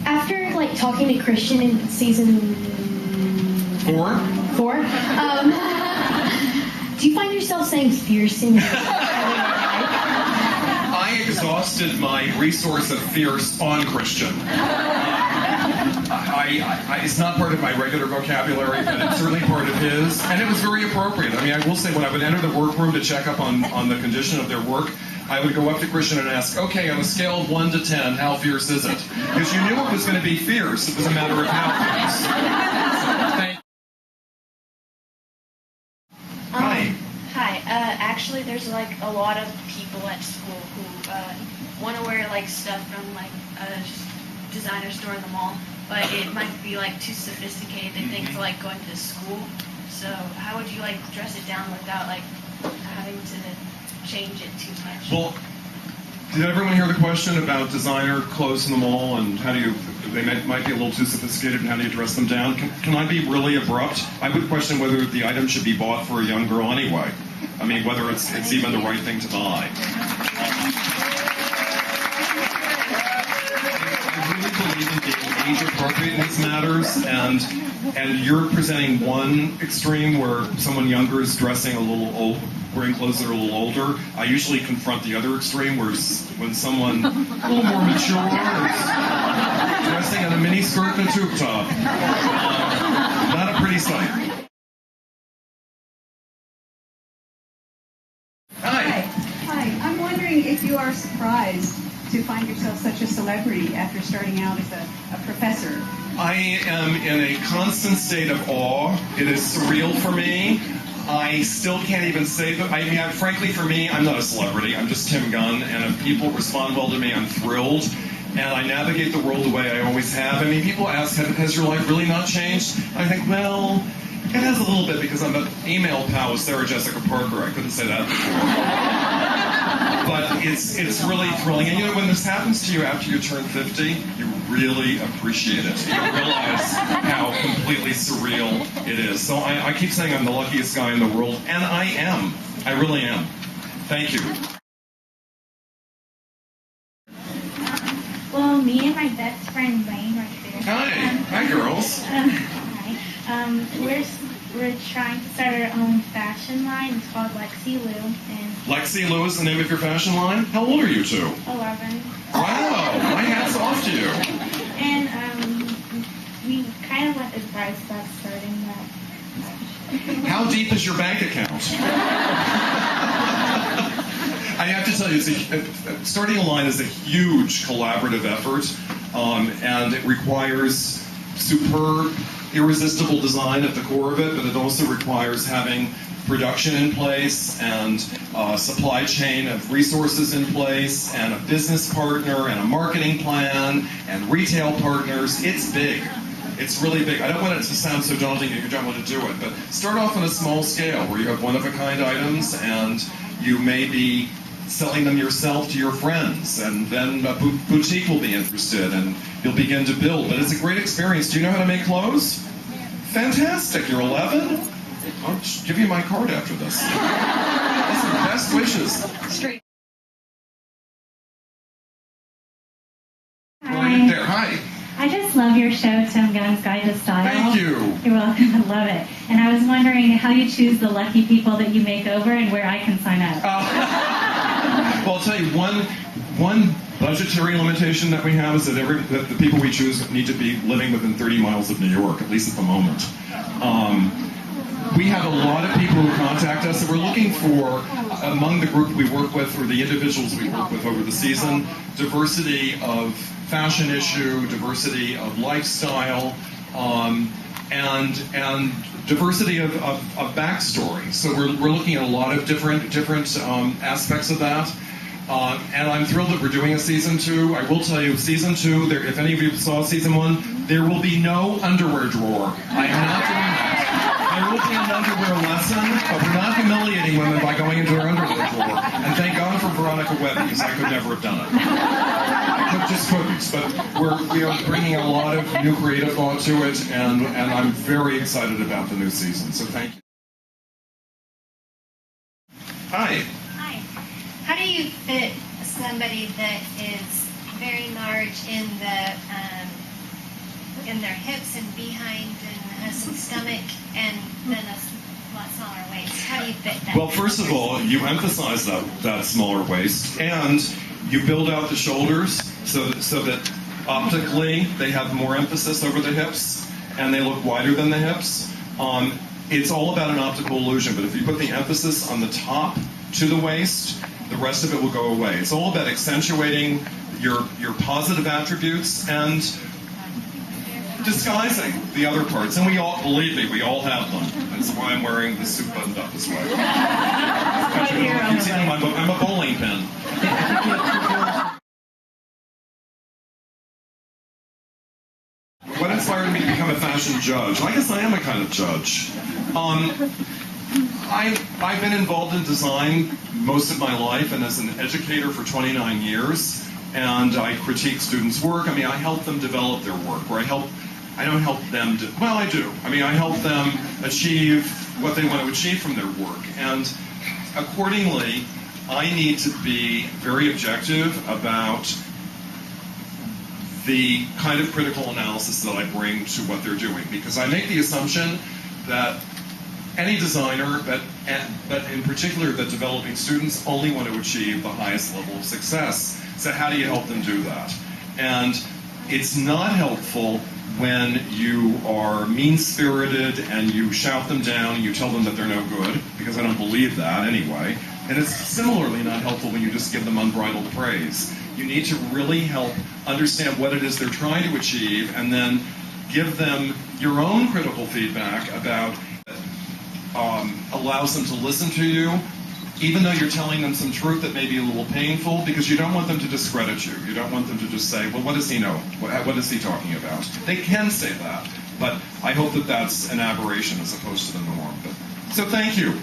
After like talking to Christian in season 4, do you find yourself saying fierce in your I exhausted my resource of fierce on Christian. It's not part of my regular vocabulary, but it's certainly part of his, and it was very appropriate. I mean, I will say when I would enter the workroom to check up on the condition of their work, I would go up to Christian and ask, okay, on a scale of 1 to 10, how fierce is it? Because you knew it was going to be fierce. It was a matter of how fierce. So, thank you. Hi. Hi. Actually, there's like a lot of people at school who want to wear like stuff from like a designer store in the mall, but it might be like too sophisticated. They think for like going to school. So how would you like dress it down without like having to change it too much? Well, did everyone hear the question about designer clothes in the mall and how do you? They might be a little too sophisticated, and how do you dress them down? Can I be really abrupt? I would question whether the item should be bought for a young girl anyway. I mean, whether it's even the right thing to buy. I really believe in being age appropriate in these matters, and you're presenting one extreme where someone younger is dressing a little old, wearing clothes that are a little older. I usually confront the other extreme, where when someone a little more mature is dressing in a mini skirt and a tube top. Not a pretty sight. Hi, I'm wondering if you are surprised to find yourself such a celebrity after starting out as a professor. I am in a constant state of awe. It is surreal for me. I still can't even say that. I mean, frankly, for me, I'm not a celebrity. I'm just Tim Gunn, and if people respond well to me, I'm thrilled. And I navigate the world the way I always have. I mean, people ask, has your life really not changed? I think, well, it has a little bit because I'm an email pal with Sarah Jessica Parker. I couldn't say that before. But it's really thrilling. And you know, when this happens to you after you turn 50, you really appreciate it. You realize how completely surreal it is. So I keep saying I'm the luckiest guy in the world, and I am. I really am. Thank you. Well, me and my best friend Lane right there. Hi. Hi, girls. Hi. We're trying to start our own fashion line. It's called Lexi Lou. And Lexi Lou is the name of your fashion line? How old are you two? 11. Wow. My hat's off to you. And we kind of went advice about starting that. How deep is your bank account? I have to tell you, starting a line is a huge collaborative effort, and it requires superb, irresistible design at the core of it, but it also requires having production in place and supply chain of resources in place and a business partner and a marketing plan and retail partners. It's big. It's really big. I don't want it to sound so daunting if you don't want to do it, but start off on a small scale where you have one-of-a-kind items and you may be selling them yourself to your friends, and then a boutique will be interested and you'll begin to build. But it's a great experience. Do you know how to make clothes? Fantastic. You're 11? I'll give you my card after this. Listen, best wishes. Straight. Right there. Hi. I just love your show, Tim Gunn's Guide to Style. Thank you. You're welcome. I love it. And I was wondering how you choose the lucky people that you make over and where I can sign up. Well, I'll tell you, one budgetary limitation that we have is that the people we choose need to be living within 30 miles of New York, at least at the moment. We have a lot of people who contact us, and we're looking for, among the group we work with or the individuals we work with over the season, diversity of fashion issue, diversity of lifestyle, and diversity of backstory. So we're looking at a lot of different aspects of that. And I'm thrilled that we're doing a season 2. I will tell you, season 2, if any of you saw season 1, there will be no underwear drawer. I am not doing that. There will be an underwear lesson, but we're not humiliating women by going into our underwear drawer. And thank God for Veronica Webb, because I could never have done it. I could just cookies, but we are bringing a lot of new creative thought to it, and I'm very excited about the new season. So thank you. Hi. Hi. How do you fit somebody that is very large in their hips and behind and some stomach, and then a lot smaller waist. How do you fit that? Well, first of all, you emphasize that smaller waist, and you build out the shoulders so that optically they have more emphasis over the hips, and they look wider than the hips. It's all about an optical illusion, but if you put the emphasis on the top to the waist, the rest of it will go away. It's all about accentuating your positive attributes and disguising the other parts. And we all, believe me, we all have them. That's why I'm wearing the suit buttoned up this way. I'm a bowling pin. What inspired me to become a fashion judge? I guess I am a kind of judge. I've been involved in design most of my life, and as an educator for 29 years, and I critique students' work. I mean, I help them develop their work, or I don't help them, I do. I mean, I help them achieve what they want to achieve from their work, and accordingly, I need to be very objective about the kind of critical analysis that I bring to what they're doing, because I make the assumption that any designer, but in particular the developing students, only want to achieve the highest level of success. So how do you help them do that? And it's not helpful when you are mean-spirited and you shout them down and you tell them that they're no good, because I don't believe that anyway. And it's similarly not helpful when you just give them unbridled praise. You need to really help understand what it is they're trying to achieve, and then give them your own critical feedback about allows them to listen to you, even though you're telling them some truth that may be a little painful, because you don't want them to discredit you. You don't want them to just say, well, what does he know? What is he talking about? They can say that, but I hope that that's an aberration as opposed to the norm. So thank you.